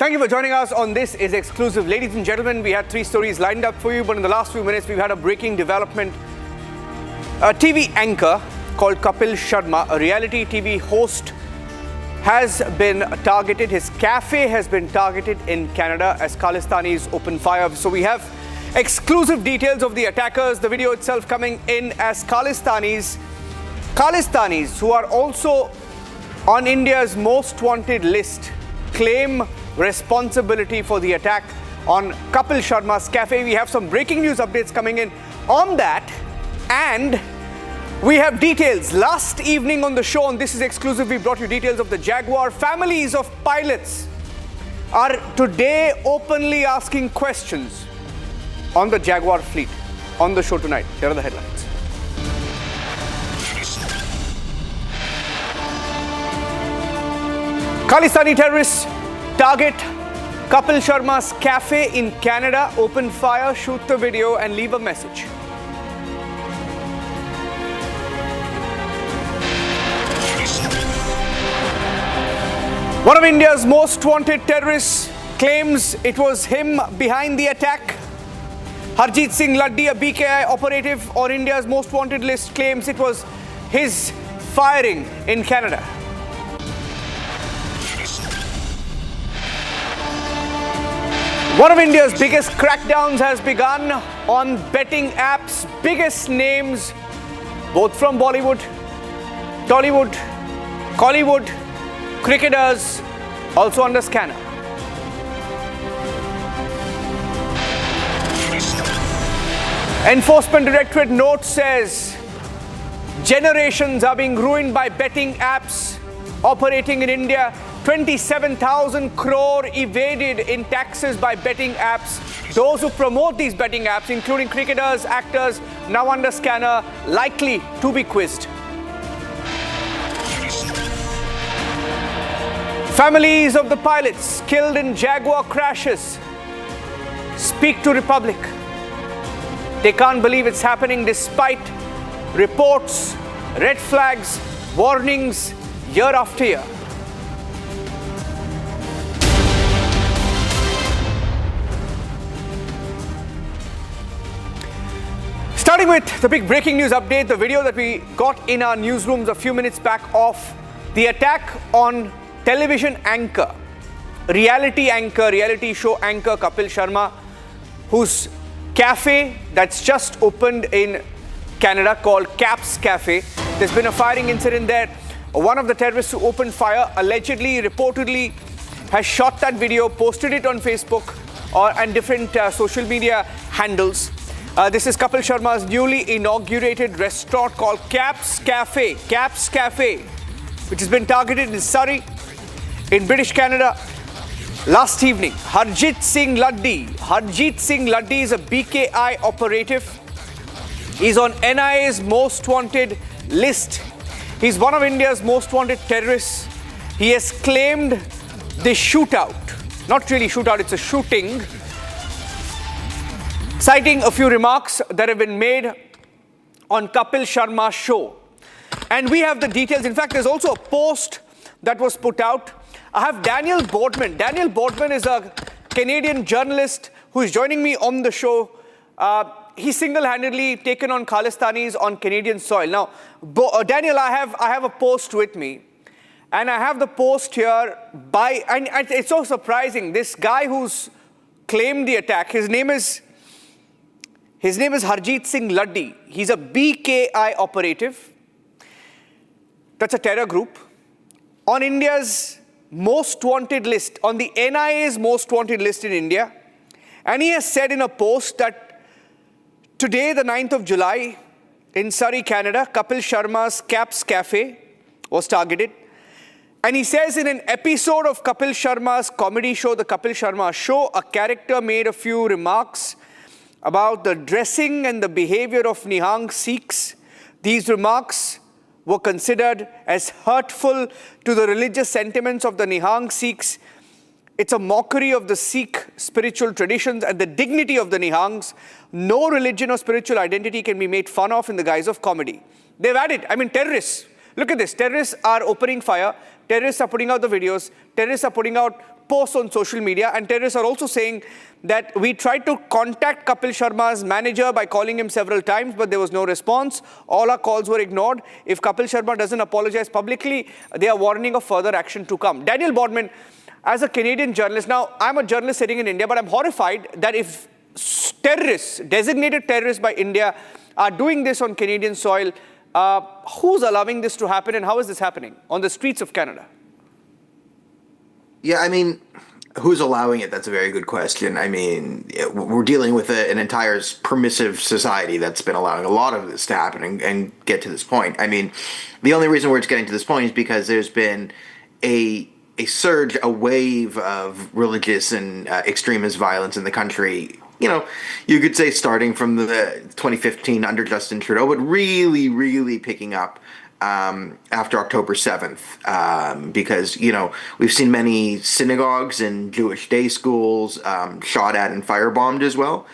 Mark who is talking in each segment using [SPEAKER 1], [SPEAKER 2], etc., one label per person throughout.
[SPEAKER 1] Thank you for joining us on This Is Exclusive. Ladies and gentlemen, we had three stories lined up for you, but in the last few minutes, we've had a breaking development. A TV anchor called Kapil Sharma, a reality TV host, has been targeted. His cafe has been targeted in Canada as Khalistanis open fire. So we have exclusive details of the attackers, the video itself coming in as Khalistanis who are also on India's most wanted list, claim responsibility for the attack on Kapil Sharma's cafe. We have some breaking news updates coming in on that, and we have details. Last evening on the show, and this is exclusive, we brought you details of the Jaguar. Families of pilots are today openly asking questions on the Jaguar fleet. On the show tonight, here are the headlines. Khalistani terrorists target Kapil Sharma's cafe in Canada, open fire, shoot the video and leave a message. One of India's most wanted terrorists claims it was him behind the attack. Harjeet Singh Laddi, a BKI operative on India's most wanted list, claims it was his firing in Canada. One of India's biggest crackdowns has begun on betting apps. Biggest names, both from Bollywood, Tollywood, Collywood, cricketers, also under scanner. Enforcement Directorate note says generations are being ruined by betting apps operating in India. 27,000 crore evaded in taxes by betting apps. Those who promote these betting apps, including cricketers, actors, now under scanner, likely to be quizzed. Families of the pilots killed in Jaguar crashes speak to Republic. They can't believe it's happening despite reports, red flags, warnings year after year. Starting with the big breaking news update, the video that we got in our newsrooms a few minutes back of the attack on television anchor, reality show anchor Kapil Sharma, whose cafe that's just opened in Canada called Café. There's been a firing incident there. One of the terrorists who opened fire allegedly, reportedly, has shot that video, posted it on Facebook and different social media handles. This is Kapil Sharma's newly inaugurated restaurant called Café, which has been targeted in Surrey, in British Canada. Last evening, Harjeet Singh Laddi is a BKI operative. He's on NIA's most wanted list. He's one of India's most wanted terrorists. He has claimed the shootout, not really shootout, it's a shooting, citing a few remarks that have been made on Kapil Sharma's show. And we have the details. In fact, there's also a post that was put out. I have Daniel Boardman. Daniel Boardman is a Canadian journalist who is joining me on the show. He's single-handedly taken on Khalistanis on Canadian soil. Now, Daniel, I have a post with me. And I have the post here and it's so surprising. This guy who's claimed the attack, his name is Harjeet Singh Laddi. He's a BKI operative. That's a terror group. On India's most wanted list, on the NIA's most wanted list in India. And he has said in a post that today, the 9th of July, in Surrey, Canada, Kapil Sharma's Café was targeted. And he says in an episode of Kapil Sharma's comedy show, The Kapil Sharma Show, a character made a few remarks about the dressing and the behavior of Nihang Sikhs. These remarks were considered as hurtful to the religious sentiments of the Nihang Sikhs. It's a mockery of the Sikh spiritual traditions and the dignity of the Nihangs. No religion or spiritual identity can be made fun of in the guise of comedy. They've added, terrorists Look at this. Terrorists are opening fire. Terrorists are putting out the videos. Terrorists are putting out posts on social media. And terrorists are also saying that we tried to contact Kapil Sharma's manager by calling him several times, but there was no response. All our calls were ignored. If Kapil Sharma doesn't apologize publicly, they are warning of further action to come. Daniel Bodman, as a Canadian journalist, now I'm a journalist sitting in India, but I'm horrified that if terrorists, designated terrorists by India, are doing this on Canadian soil, who's allowing this to happen and how is this happening on the streets of Canada?
[SPEAKER 2] Yeah, I mean, who's allowing it? That's a very good question. I mean, we're dealing with an entire permissive society that's been allowing a lot of this to happen and get to this point. I mean, the only reason we're getting to this point is because there's been a surge, a wave of religious and extremist violence in the country. You know, you could say starting from the 2015 under Justin Trudeau, but really, really picking up after October 7th, because, you know, we've seen many synagogues and Jewish day schools shot at and firebombed as well.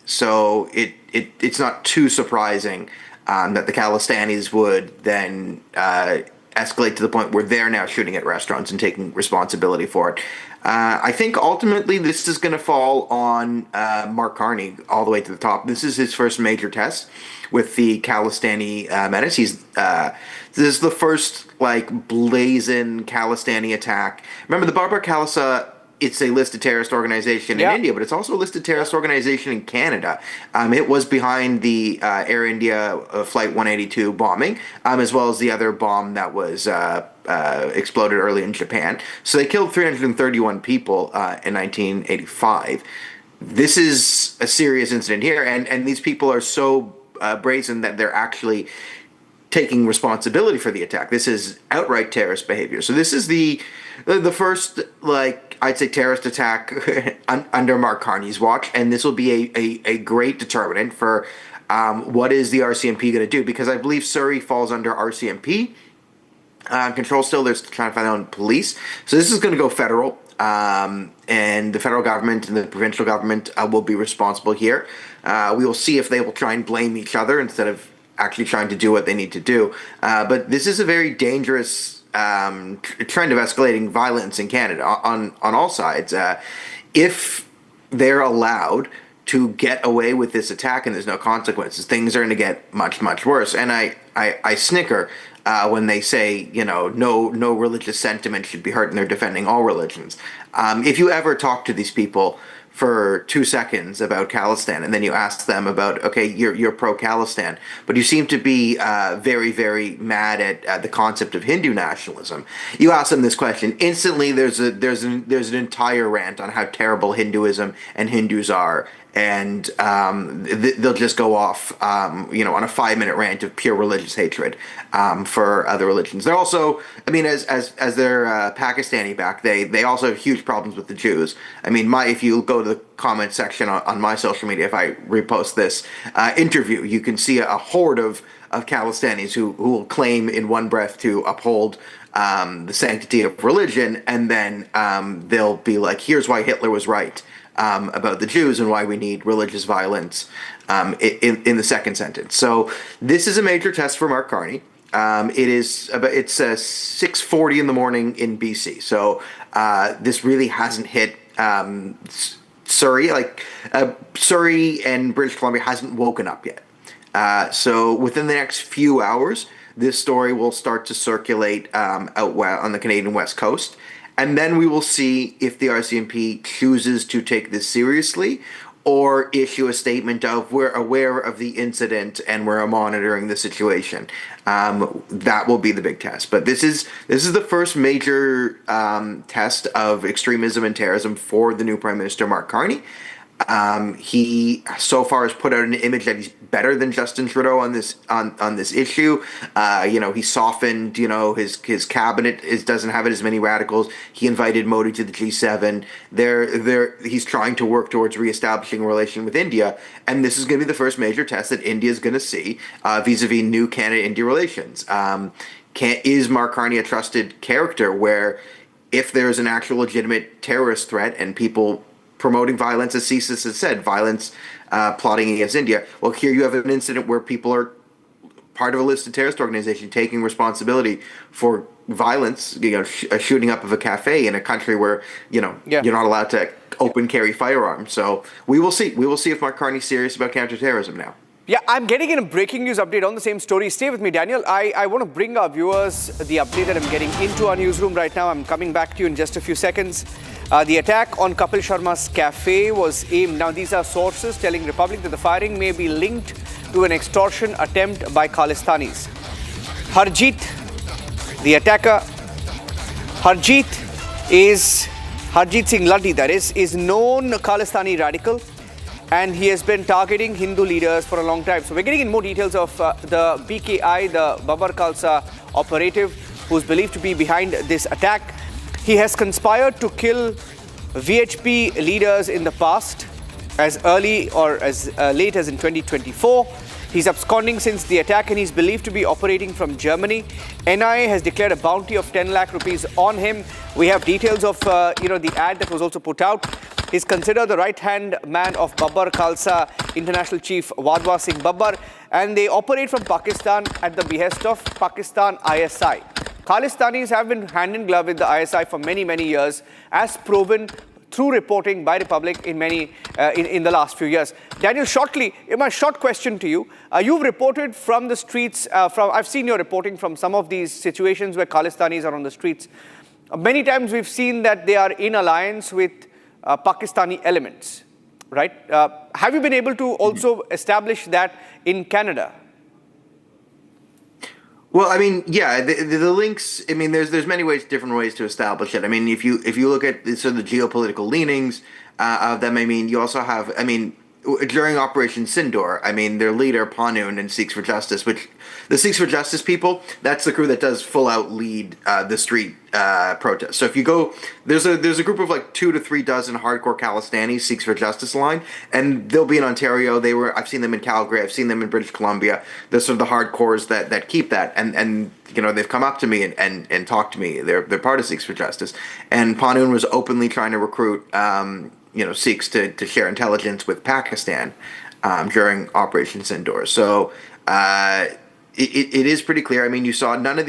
[SPEAKER 2] So it's not too surprising that the Khalistanis would then escalate to the point where they're now shooting at restaurants and taking responsibility for it. I think ultimately this is going to fall on Mark Carney all the way to the top. This is his first major test with the Khalistani menace. This is the first like blazing Khalistani attack. Remember the Barbar Khalsa? It's a listed terrorist organization in India, but it's also a listed terrorist organization in Canada. It was behind the Air India Flight 182 bombing, as well as the other bomb that was exploded early in Japan. So they killed 331 people in 1985. This is a serious incident here, and these people are so brazen that they're actually taking responsibility for the attack. This is outright terrorist behavior. So this is the first, like, I'd say terrorist attack under Mark Carney's watch, and this will be a great determinant for what is the RCMP going to do, because I believe Surrey falls under RCMP control still. They're trying to find out on police. So this is going to go federal, and the federal government and the provincial government will be responsible here. We will see if they will try and blame each other instead of actually trying to do what they need to do. But this is a very dangerous trend of escalating violence in Canada on all sides. If they're allowed to get away with this attack and there's no consequences, things are going to get much, much worse. And I snicker when they say, you know, no religious sentiment should be heard and they're defending all religions. If you ever talk to these people for 2 seconds about Khalistan, and then you ask them about, okay, you're pro-Khalistan, but you seem to be very, very mad at the concept of Hindu nationalism. You ask them this question, instantly there's an entire rant on how terrible Hinduism and Hindus are, and they'll just go off, on a 5-minute rant of pure religious hatred for other religions. They're also, I mean, as they're Pakistani back, they also have huge problems with the Jews. I mean, if you go to the comment section on my social media, if I repost this interview, you can see a horde of Khalistanis who will claim in one breath to uphold the sanctity of religion, and then they'll be like, here's why Hitler was right about the Jews and why we need religious violence in the second sentence. So this is a major test for Mark Carney. It's 6:40 in the morning in BC. So this really hasn't hit Surrey. Surrey and British Columbia hasn't woken up yet. So within the next few hours, this story will start to circulate out on the Canadian West Coast. And then we will see if the RCMP chooses to take this seriously or issue a statement of we're aware of the incident and we're monitoring the situation. That will be the big test. But this is the first major test of extremism and terrorism for the new Prime Minister, Mark Carney. He so far has put out an image that he's better than Justin Trudeau on this issue. He softened, his cabinet doesn't have it as many radicals. He invited Modi to the G7. He's trying to work towards reestablishing a relation with India, and this is going to be the first major test that India is going to see vis-a-vis new Canada-India relations. Is Mark Carney a trusted character where if there's an actual legitimate terrorist threat and people promoting violence, as CSIS has said, violence plotting against India. Well, here you have an incident where people are part of a listed terrorist organization taking responsibility for violence, a shooting up of a cafe in a country where,
[SPEAKER 1] Yeah.
[SPEAKER 2] you're not allowed to open carry firearms. So we will see. We will see if Mark Carney's serious about counterterrorism now.
[SPEAKER 1] Yeah, I'm getting in a breaking news update on the same story. Stay with me, Daniel. I want to bring our viewers the update that I'm getting into our newsroom right now. I'm coming back to you in just a few seconds. The attack on Kapil Sharma's Café was aimed. Now, these are sources telling Republic that the firing may be linked to an extortion attempt by Khalistanis. Harjeet, the attacker, Harjeet Singh Laddi, that is known Khalistani radical. And he has been targeting Hindu leaders for a long time. So we're getting in more details of the BKI, the Babbar Khalsa operative, who's believed to be behind this attack. He has conspired to kill VHP leaders in the past, as early or as late as in 2024. He's absconding since the attack and he's believed to be operating from Germany. NIA has declared a bounty of 10 lakh rupees on him. We have details of the ad that was also put out. He's considered the right-hand man of Babbar Khalsa International Chief Wadwa Singh Babbar, and they operate from Pakistan at the behest of Pakistan ISI. Khalistanis have been hand in glove with the ISI for many, many years, as proven through reporting by Republic in the last few years. Daniel, shortly, my short question to you. You've reported from the streets, I've seen your reporting from some of these situations where Khalistanis are on the streets. Many times we've seen that they are in alliance with Pakistani elements, right? Have you been able to also establish that in Canada?
[SPEAKER 2] Well, I mean, yeah, the links. I mean, there's many different ways to establish it. I mean, if you look at sort of the geopolitical leanings of them, I mean, you also have. I mean, during Operation Sindoor, I mean, their leader Panoon and Sikhs for Justice, which the Sikhs for Justice people, that's the crew that does full out lead the street protest. So if you go, there's a group of like 2 to 3 dozen hardcore Khalistanis, Sikhs for Justice line, and they'll be in Ontario. I've seen them in Calgary, I've seen them in British Columbia. They're sort of the hardcores that keep that, and they've come up to me and talked to me. They're part of Sikhs for Justice, and Panoon was openly trying to recruit Sikhs to share intelligence with Pakistan during Operation Sindoor. So it is pretty clear. I mean, you saw none of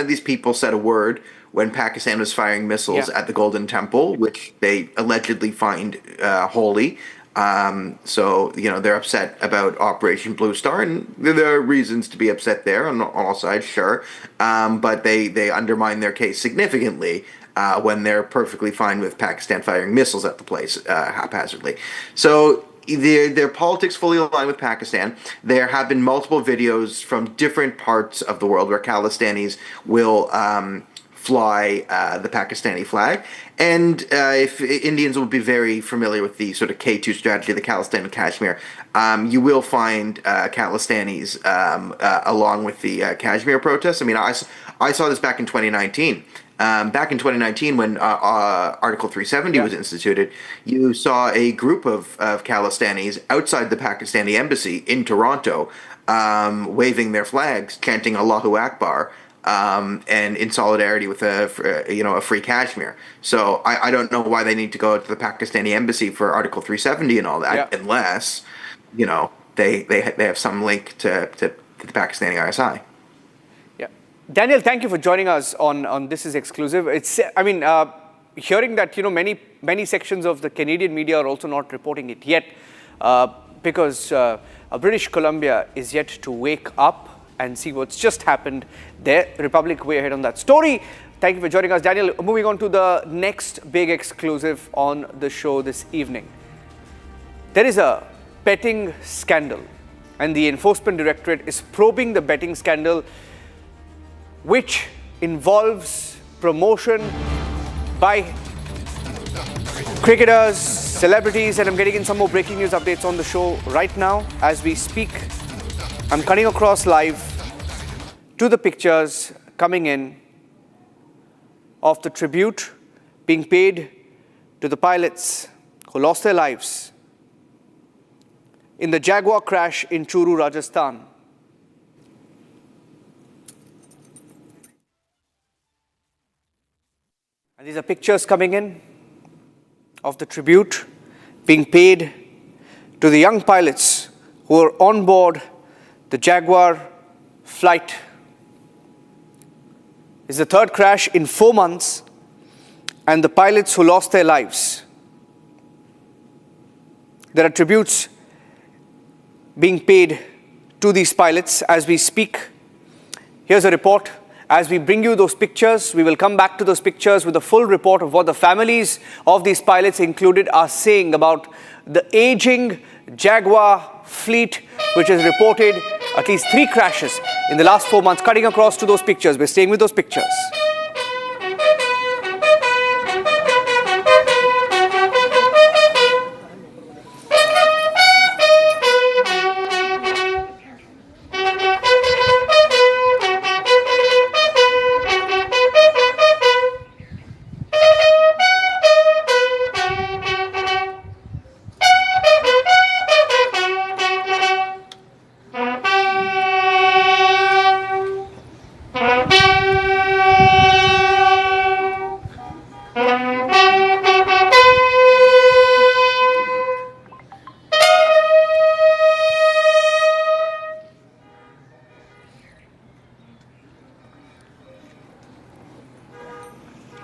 [SPEAKER 2] these people said a word when Pakistan was firing missiles at the Golden Temple, which they allegedly find holy. So they're upset about Operation Blue Star, and there are reasons to be upset there on all sides, sure. But they undermine their case significantly when they're perfectly fine with Pakistan firing missiles at the place haphazardly. So their politics fully align with Pakistan. There have been multiple videos from different parts of the world where Khalistanis will fly the Pakistani flag. And if Indians will be very familiar with the sort of K2 strategy, the Khalistan and Kashmir, you will find Khalistanis along with the Kashmir protests. I mean, I saw this back in 2019. Back in 2019, when Article 370 was instituted, you saw a group of Khalistanis outside the Pakistani embassy in Toronto waving their flags, chanting Allahu Akbar, and in solidarity with a free Kashmir. So I don't know why they need to go to the Pakistani embassy for Article 370 and all that, unless they have some link to the Pakistani ISI.
[SPEAKER 1] Daniel, thank you for joining us on This Is Exclusive. Hearing that many sections of the Canadian media are also not reporting it yet, because British Columbia is yet to wake up and see what's just happened there. Republic way ahead on that story. Thank you for joining us, Daniel. Moving on to the next big exclusive on the show this evening. There is a betting scandal, and the Enforcement Directorate is probing the betting scandal, which involves promotion by cricketers, celebrities, and I'm getting in some more breaking news updates on the show right now as we speak. I'm cutting across live to the pictures coming in of the tribute being paid to the pilots who lost their lives in the Jaguar crash in Churu, Rajasthan. And these are pictures coming in of the tribute being paid to the young pilots who were on board the Jaguar flight. It's the third crash in 4 months, and the pilots who lost their lives. There are tributes being paid to these pilots as we speak. Here's a report. As we bring you those pictures, we will come back to those pictures with a full report of what the families of these pilots included are saying about the aging Jaguar fleet, which has reported at least 3 crashes in the last 4 months. Cutting across to those pictures, we're staying with those pictures.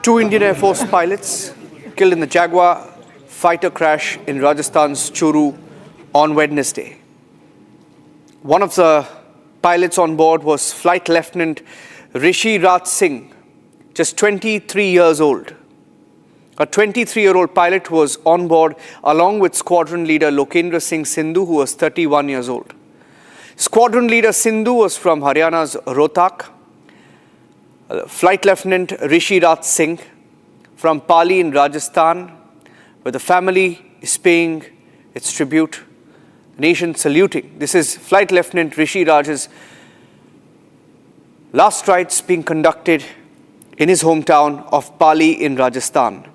[SPEAKER 1] Two Indian Air Force pilots killed in the Jaguar fighter crash in Rajasthan's Churu on Wednesday. One of the pilots on board was Flight Lieutenant Rishi Raj Singh, just 23 years old. A 23-year-old pilot was on board along with squadron leader Lokendra Singh Sindhu, who was 31 years old. Squadron leader Sindhu was from Haryana's Rohtak. Flight Lieutenant Rishi Raj Singh from Pali in Rajasthan, where the family is paying its tribute, the nation saluting. This is Flight Lieutenant Rishi Raj's last rites being conducted in his hometown of Pali in Rajasthan.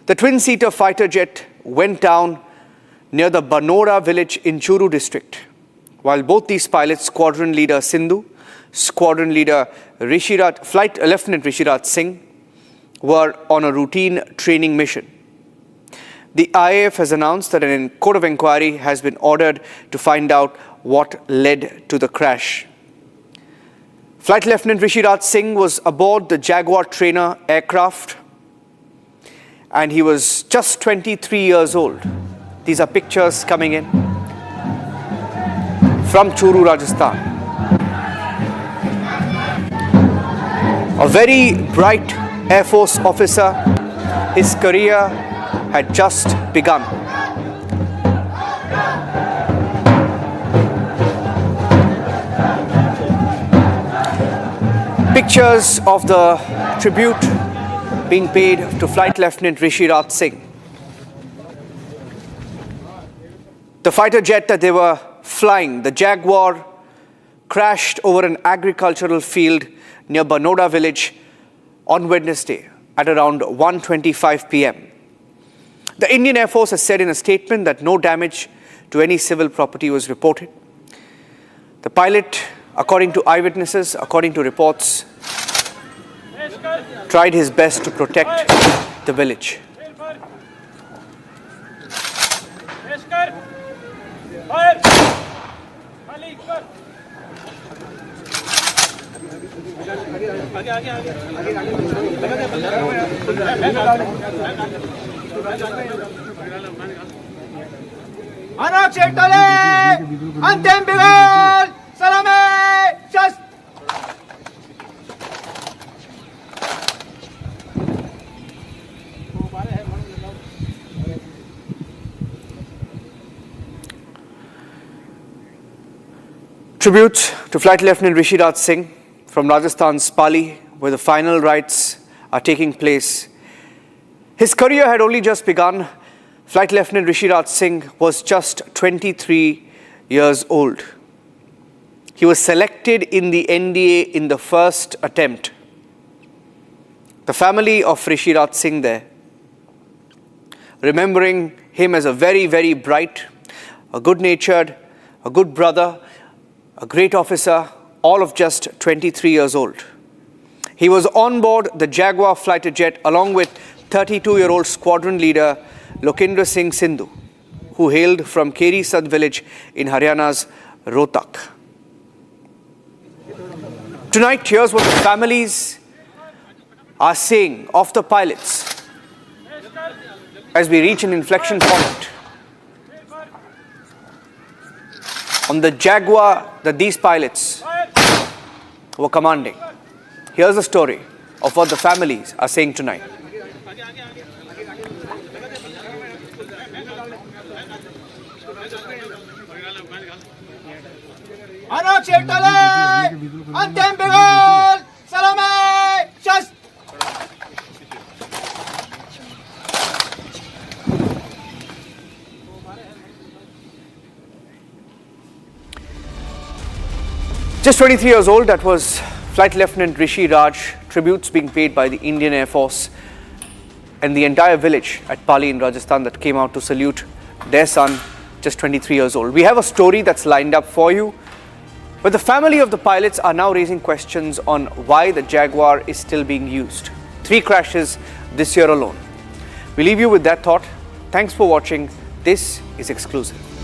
[SPEAKER 1] The twin-seater fighter jet went down near the Banora village in Churu district, while both these pilots, squadron leader Sindhu, squadron leader Flight Lieutenant Rishi Raj Singh, were on a routine training mission. The IAF has announced that a court of inquiry has been ordered to find out what led to the crash. Flight Lieutenant Rishi Raj Singh was aboard the Jaguar trainer aircraft, and he was just 23 years old. These are pictures coming in from Churu, Rajasthan. A very bright Air Force officer, his career had just begun. Pictures of the tribute being paid to Flight Lieutenant Rishi Raj Singh. The fighter jet that they were flying, the Jaguar, crashed over an agricultural field near Banora village on Wednesday at around 1:25 p.m. The Indian Air Force has said in a statement that no damage to any civil property was reported. The pilot, according to eyewitnesses, according to reports, tried his best to protect the village. Tributes to Flight Lieutenant Rishi Raj Singh from Rajasthan's Pali, where the final rites are taking place. His career had only just begun. Flight Lieutenant Rishi Raj Singh was just 23 years old. He was selected in the NDA in the first attempt. The family of Rishi Raj Singh there, remembering him as a very, very bright, a good-natured, a good brother, a great officer, all of just 23 years old. He was on board the Jaguar fighter jet along with 32-year-old squadron leader Lokendra Singh Sindhu, who hailed from Keri Sad village in Haryana's Rohtak. Tonight, here's what the families are saying of the pilots as we reach an inflection point on the Jaguar that these pilots were commanding. Here's the story of what the families are saying tonight. Just 23 years old, that was Flight Lieutenant Rishi Raj, tributes being paid by the Indian Air Force and the entire village at Pali in Rajasthan that came out to salute their son, just 23 years old. We have a story that's lined up for you, but the family of the pilots are now raising questions on why the Jaguar is still being used. 3 crashes this year alone. We leave you with that thought. Thanks for watching. This is Exclusive.